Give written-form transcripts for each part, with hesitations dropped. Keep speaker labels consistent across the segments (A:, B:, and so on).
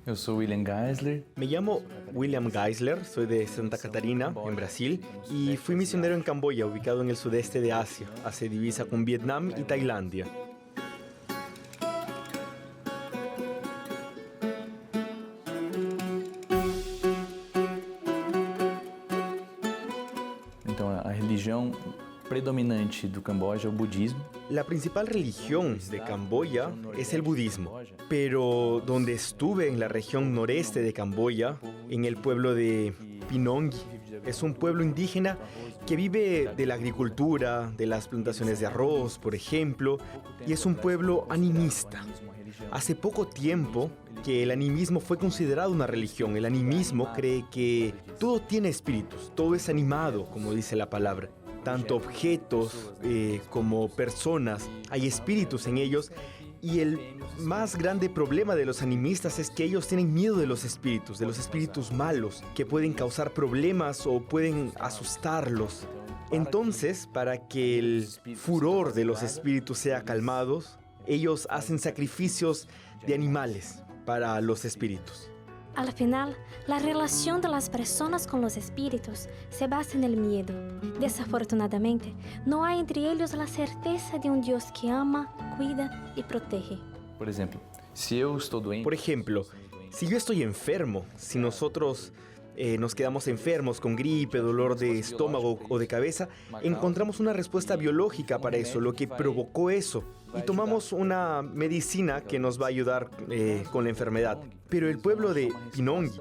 A: Eu sou William Geisler.
B: Me llamo William Geisler, soy de Santa Catarina, en Brasil, y fui misionero en Camboya, ubicado en el sudeste de Asia. Hace divisa con Vietnam y Tailandia.
A: Então, a religião predominante do Camboya é o budismo.
B: La principal religión de Camboya es el budismo, pero donde estuve en la región noreste de Camboya, en el pueblo de Pinongi, es un pueblo indígena que vive de la agricultura, de las plantaciones de arroz, por ejemplo, y es un pueblo animista. Hace poco tiempo que el animismo fue considerado una religión. El animismo cree que todo tiene espíritus, todo es animado, como dice la palabra. Tanto objetos como personas, hay espíritus en ellos, y el más grande problema de los animistas es que ellos tienen miedo de los espíritus malos, que pueden causar problemas o pueden asustarlos. Entonces, para que el furor de los espíritus sea calmado, ellos hacen sacrificios de animales para los espíritus.
C: Al final, la relación de las personas con los espíritus se basa en el miedo. Desafortunadamente, no hay entre ellos la certeza de un Dios que ama, cuida y protege.
A: Por exemplo, se eu estou doente...
B: Por ejemplo, si yo estoy enfermo, si nosotros nos quedamos enfermos con gripe, dolor de estómago o de cabeza, encontramos una respuesta biológica para eso, lo que provocó eso. Y tomamos una medicina que nos va a ayudar con la enfermedad. Pero el pueblo de Pinongi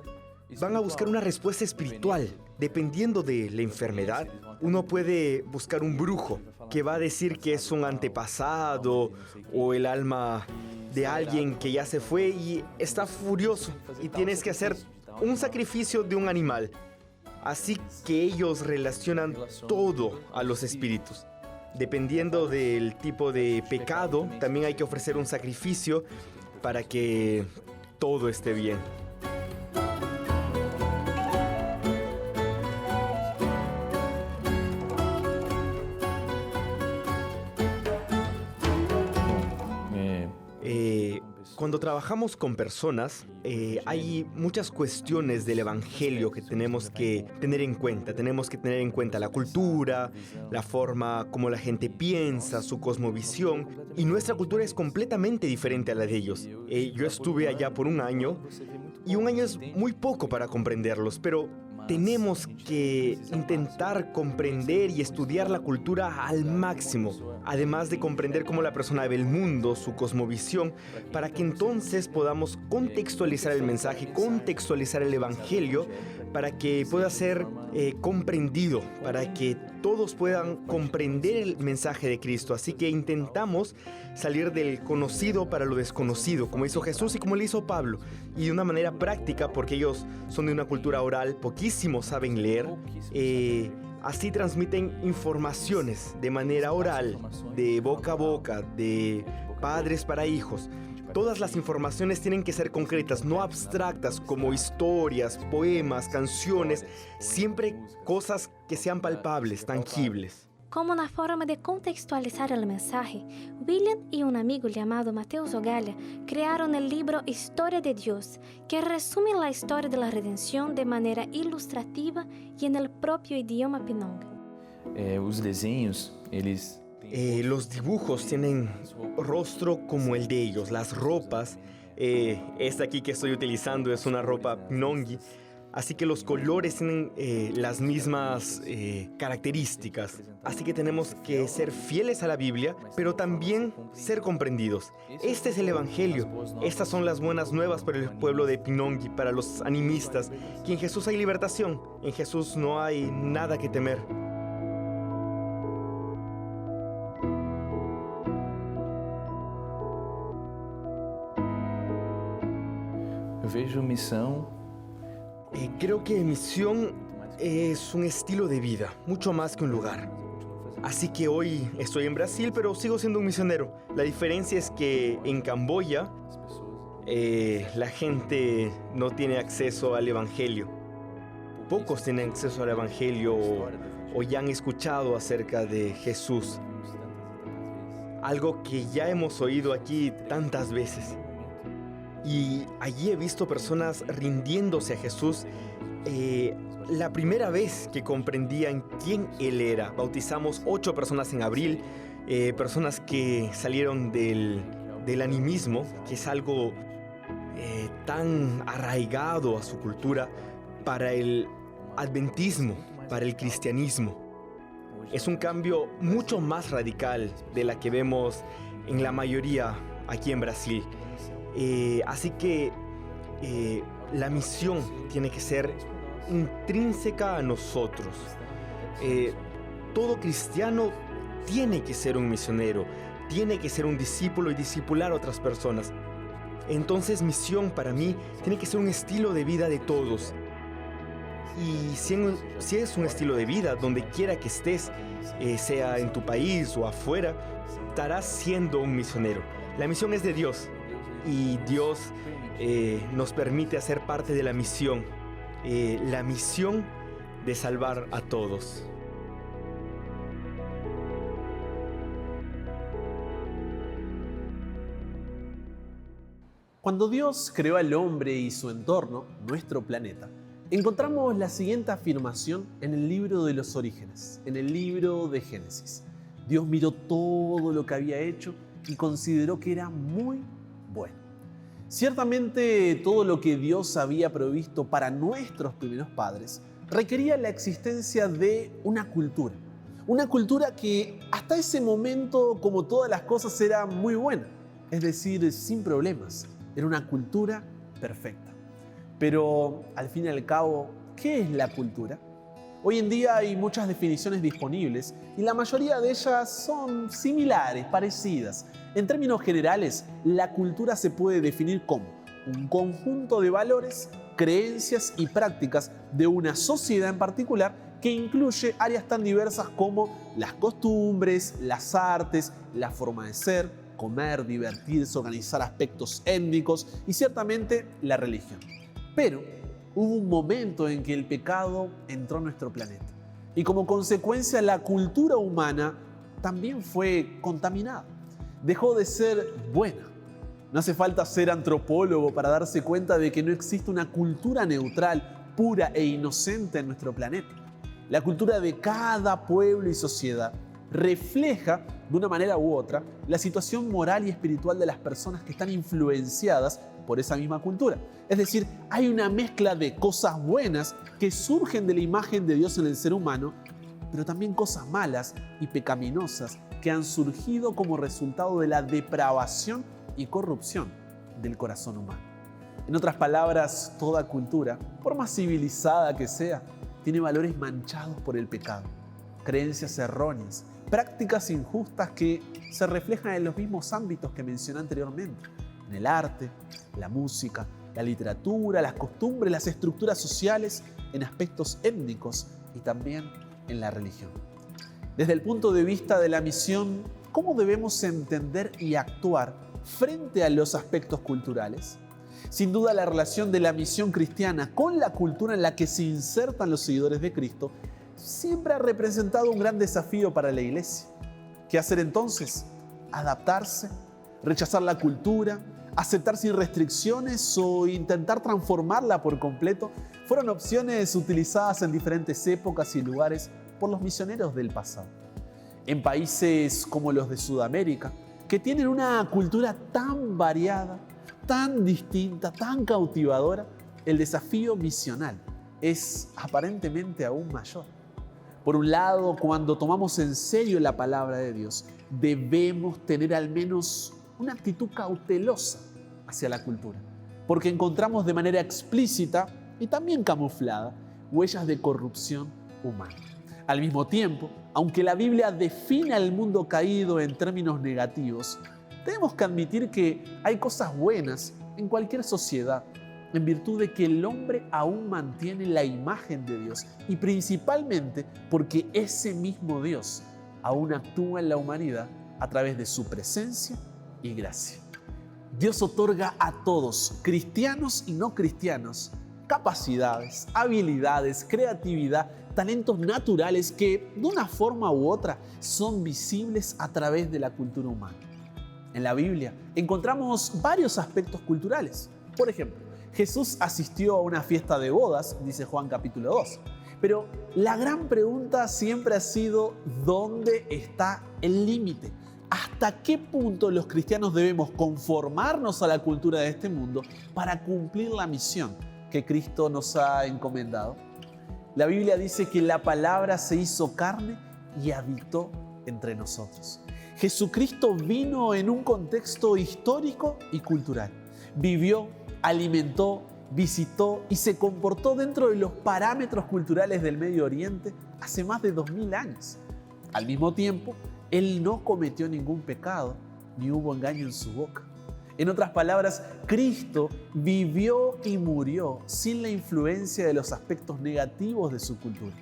B: van a buscar una respuesta espiritual. Dependiendo de la enfermedad, uno puede buscar un brujo que va a decir que es un antepasado o el alma de alguien que ya se fue y está furioso y tienes que hacer un sacrificio de un animal. Así que ellos relacionan todo a los espíritus. Dependiendo del tipo de pecado, también hay que ofrecer un sacrificio para que todo esté bien. Cuando trabajamos con personas, hay muchas cuestiones del evangelio que tenemos que tener en cuenta. Tenemos que tener en cuenta la cultura, la forma como la gente piensa, su cosmovisión. Y nuestra cultura es completamente diferente a la de ellos. Yo estuve allá por un año, y un año es muy poco para comprenderlos, pero tenemos que intentar comprender y estudiar la cultura al máximo, además de comprender cómo la persona ve el mundo, su cosmovisión, para que entonces podamos contextualizar el mensaje, contextualizar el evangelio, para que pueda ser comprendido, para que todos puedan comprender el mensaje de Cristo. Así que intentamos salir del conocido para lo desconocido, como hizo Jesús y como le hizo Pablo, y de una manera práctica, porque ellos son de una cultura oral, poquísimos saben leer. Así transmiten informaciones de manera oral, de boca a boca, de padres para hijos. Todas las informaciones tienen que ser concretas, no abstractas como historias, poemas, canciones, siempre cosas que sean palpables, tangibles.
C: Como una forma de contextualizar el mensaje, William y un amigo llamado Mateus Ogalha crearon el libro Historia de Dios, que resume la historia de la redención de manera ilustrativa y en el propio idioma Pinong.
A: Os desenhos, eles...
B: Los dibujos tienen rostro como el de ellos, las ropas. Esta aquí que estoy utilizando es una ropa Pinongi, así que los colores tienen las mismas características. Así que tenemos que ser fieles a la Biblia, pero también ser comprendidos. Este es el Evangelio. Estas son las buenas nuevas para el pueblo de Pinongi, para los animistas, que en Jesús hay libertación. En Jesús no hay nada que temer.
A: Eu vejo missão...
B: Creo que misión es un estilo de vida, mucho más que un lugar. Así que hoy estoy en Brasil, pero sigo siendo un misionero. La diferencia es que en Camboya la gente no tiene acceso al Evangelio. Pocos tienen acceso al Evangelio o ya han escuchado acerca de Jesús. Algo que ya hemos oído aquí tantas veces. y allí he visto personas rindiéndose a Jesús. La primera vez que comprendían quién Él era. Bautizamos 8 personas en abril, personas que salieron del animismo, que es algo tan arraigado a su cultura, para el adventismo, para el cristianismo. Es un cambio mucho más radical de la que vemos en la mayoría aquí en Brasil. Así que la misión tiene que ser intrínseca a nosotros. Todo cristiano tiene que ser un misionero, tiene que ser un discípulo y discipular a otras personas. Entonces, misión para mí tiene que ser un estilo de vida de todos. Y si es un estilo de vida, donde quiera que estés, sea en tu país o afuera, estarás siendo un misionero. La misión es de Dios y Dios nos permite hacer parte de la misión de salvar a todos.
D: Cuando Dios creó al hombre y su entorno, nuestro planeta, encontramos la siguiente afirmación en el libro de los Orígenes, en el libro de Génesis. Dios miró todo lo que había hecho y consideró que era muy bueno. Ciertamente todo lo que Dios había provisto para nuestros primeros padres requería la existencia de una cultura que hasta ese momento, como todas las cosas, era muy buena, es decir, sin problemas. Era una cultura perfecta. Pero al fin y al cabo, ¿qué es la cultura? Hoy en día hay muchas definiciones disponibles y la mayoría de ellas son similares, parecidas. En términos generales, la cultura se puede definir como un conjunto de valores, creencias y prácticas de una sociedad en particular que incluye áreas tan diversas como las costumbres, las artes, la forma de ser, comer, divertirse, organizar aspectos étnicos y ciertamente la religión. Pero hubo un momento en que el pecado entró a nuestro planeta y como consecuencia la cultura humana también fue contaminada. Dejó de ser buena. No hace falta ser antropólogo para darse cuenta de que no existe una cultura neutral, pura e inocente en nuestro planeta. La cultura de cada pueblo y sociedad refleja de una manera u otra la situación moral y espiritual de las personas que están influenciadas por esa misma cultura. Es decir, hay una mezcla de cosas buenas que surgen de la imagen de Dios en el ser humano, pero también cosas malas y pecaminosas que han surgido como resultado de la depravación y corrupción del corazón humano. En otras palabras, toda cultura, por más civilizada que sea, tiene valores manchados por el pecado, creencias erróneas, prácticas injustas que se reflejan en los mismos ámbitos que mencioné anteriormente, en el arte, la música, la literatura, las costumbres, las estructuras sociales, en aspectos étnicos y también en la religión. Desde el punto de vista de la misión, ¿cómo debemos entender y actuar frente a los aspectos culturales? Sin duda, la relación de la misión cristiana con la cultura en la que se insertan los seguidores de Cristo siempre ha representado un gran desafío para la Iglesia. ¿Qué hacer entonces? ¿Adaptarse? ¿Rechazar la cultura? ¿Aceptar sin restricciones o intentar transformarla por completo? Fueron opciones utilizadas en diferentes épocas y lugares por los misioneros del pasado. En países como los de Sudamérica, que tienen una cultura tan variada, tan distinta, tan cautivadora, el desafío misional es aparentemente aún mayor. Por un lado, cuando tomamos en serio la palabra de Dios, debemos tener al menos una actitud cautelosa hacia la cultura, porque encontramos de manera explícita y también camuflada huellas de corrupción humana. Al mismo tiempo, aunque la Biblia define al mundo caído en términos negativos, tenemos que admitir que hay cosas buenas en cualquier sociedad, en virtud de que el hombre aún mantiene la imagen de Dios y principalmente porque ese mismo Dios aún actúa en la humanidad a través de su presencia y gracia. Dios otorga a todos, cristianos y no cristianos, capacidades, habilidades, creatividad, talentos naturales que de una forma u otra son visibles a través de la cultura humana. En la Biblia encontramos varios aspectos culturales. Por ejemplo, Jesús asistió a una fiesta de bodas, dice Juan capítulo 2. Pero la gran pregunta siempre ha sido, ¿dónde está el límite? ¿Hasta qué punto los cristianos debemos conformarnos a la cultura de este mundo para cumplir la misión que Cristo nos ha encomendado? La Biblia dice que la palabra se hizo carne y habitó entre nosotros. Jesucristo vino en un contexto histórico y cultural. Vivió, alimentó, visitó y se comportó dentro de los parámetros culturales del Medio Oriente hace más de 2000 años. Al mismo tiempo, Él no cometió ningún pecado, ni hubo engaño en su boca. En otras palabras, Cristo vivió y murió sin la influencia de los aspectos negativos de su cultura.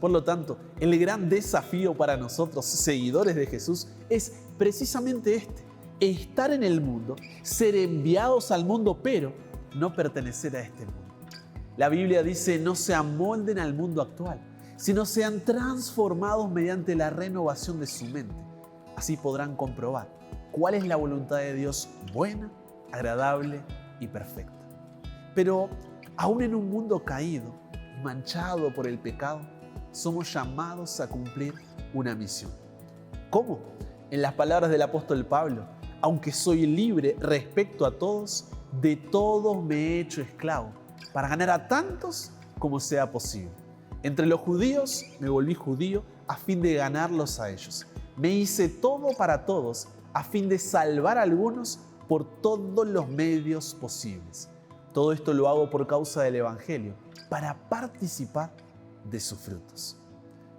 D: Por lo tanto, el gran desafío para nosotros, seguidores de Jesús, es precisamente estar en el mundo, ser enviados al mundo, pero no pertenecer a este mundo. La Biblia dice, no se amolden al mundo actual, sino sean transformados mediante la renovación de su mente. Así podrán comprobar cuál es la voluntad de Dios buena, agradable y perfecta. Pero aún en un mundo caído y manchado por el pecado, somos llamados a cumplir una misión. ¿Cómo? En las palabras del apóstol Pablo, aunque soy libre respecto a todos, de todos me he hecho esclavo, para ganar a tantos como sea posible. Entre los judíos me volví judío a fin de ganarlos a ellos. Me hice todo para todos a fin de salvar a algunos por todos los medios posibles. Todo esto lo hago por causa del Evangelio, para participar de sus frutos.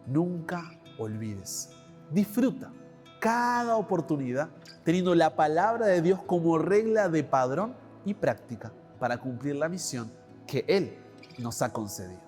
D: Nunca olvides, disfruta cada oportunidad teniendo la palabra de Dios como regla de padrón y práctica para cumplir la misión que Él nos ha concedido.